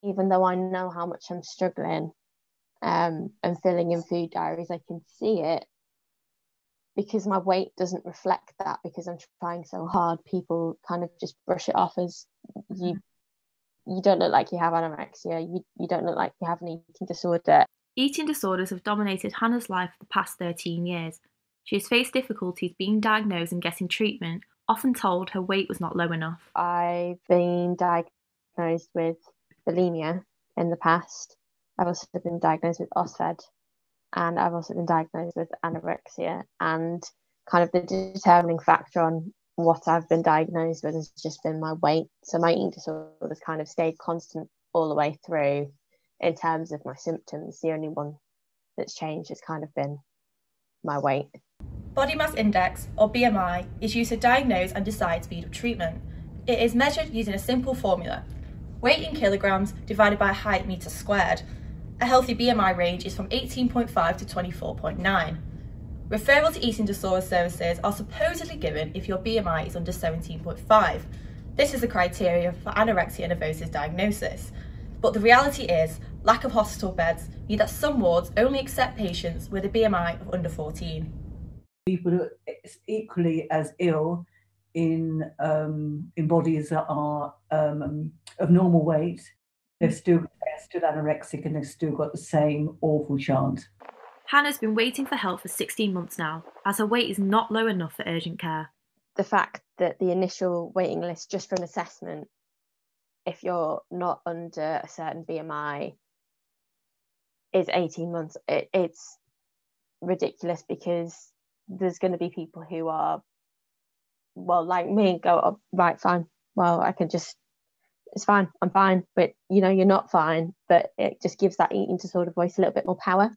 even though I know how much I'm struggling, and filling in food diaries, I can see it because my weight doesn't reflect that because I'm trying so hard. People kind of just brush it off as you you don't look like you have anorexia, you don't look like you have an eating disorder. Eating disorders have dominated Hannah's life for the past 13 years. She has faced difficulties being diagnosed and getting treatment, often told her weight was not low enough. I've been diagnosed with bulimia in the past. I've also been diagnosed with OSFED, and I've also been diagnosed with anorexia. And kind of the determining factor on what I've been diagnosed with has just been my weight. So my eating disorder has kind of stayed constant all the way through in terms of my symptoms. The only one that's changed has kind of been my weight. Body mass index, or BMI, is used to diagnose and decide speed of treatment. It is measured using a simple formula: weight in kilograms divided by height meters squared. A healthy BMI range is from 18.5 to 24.9. Referral to eating disorder services are supposedly given if your BMI is under 17.5. This is the criteria for anorexia nervosa diagnosis. But the reality is, lack of hospital beds mean that some wards only accept patients with a BMI of under 14. People are equally as ill in bodies that are of normal weight. They're still anorexic and they've still got the same awful chance. Hannah's been waiting for help for 16 months now, as her weight is not low enough for urgent care. The fact that the initial waiting list just for an assessment, if you're not under a certain BMI, is 18 months, it's ridiculous, because there's going to be people who are, well, like me, go, oh, right, fine, well, I can just, it's fine, I'm fine. But, you know, you're not fine, but it just gives that eating disorder voice a little bit more power.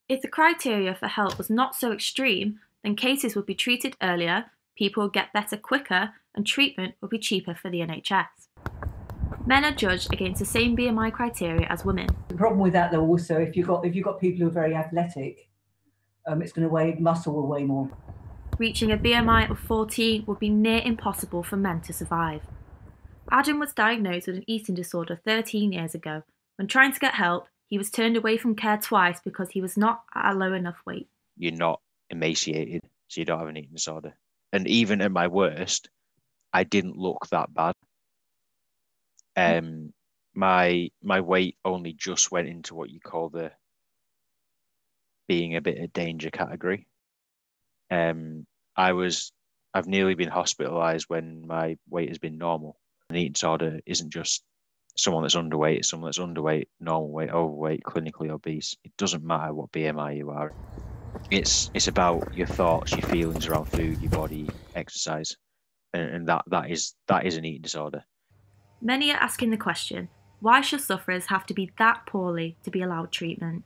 If the criteria for help was not so extreme, then cases would be treated earlier, people would get better quicker, and treatment would be cheaper for the NHS. Men are judged against the same BMI criteria as women. The problem with that, though, also, if you've got people who are very athletic, it's going to weigh, muscle will weigh more. Reaching a BMI of 14 would be near impossible for men to survive. Adam was diagnosed with an eating disorder 13 years ago. When trying to get help, he was turned away from care twice because he was not at a low enough weight. You're not emaciated, so you don't have an eating disorder. And even at my worst, I didn't look that bad. My weight only just went into what you call the being a bit of danger category. I've nearly been hospitalized when my weight has been normal. An eating disorder isn't just someone that's underweight, it's someone that's underweight, normal weight, overweight, clinically obese. It doesn't matter what BMI you are. It's about your thoughts, your feelings around food, your body, exercise, and that is an eating disorder. Many are asking the question, why should sufferers have to be that poorly to be allowed treatment?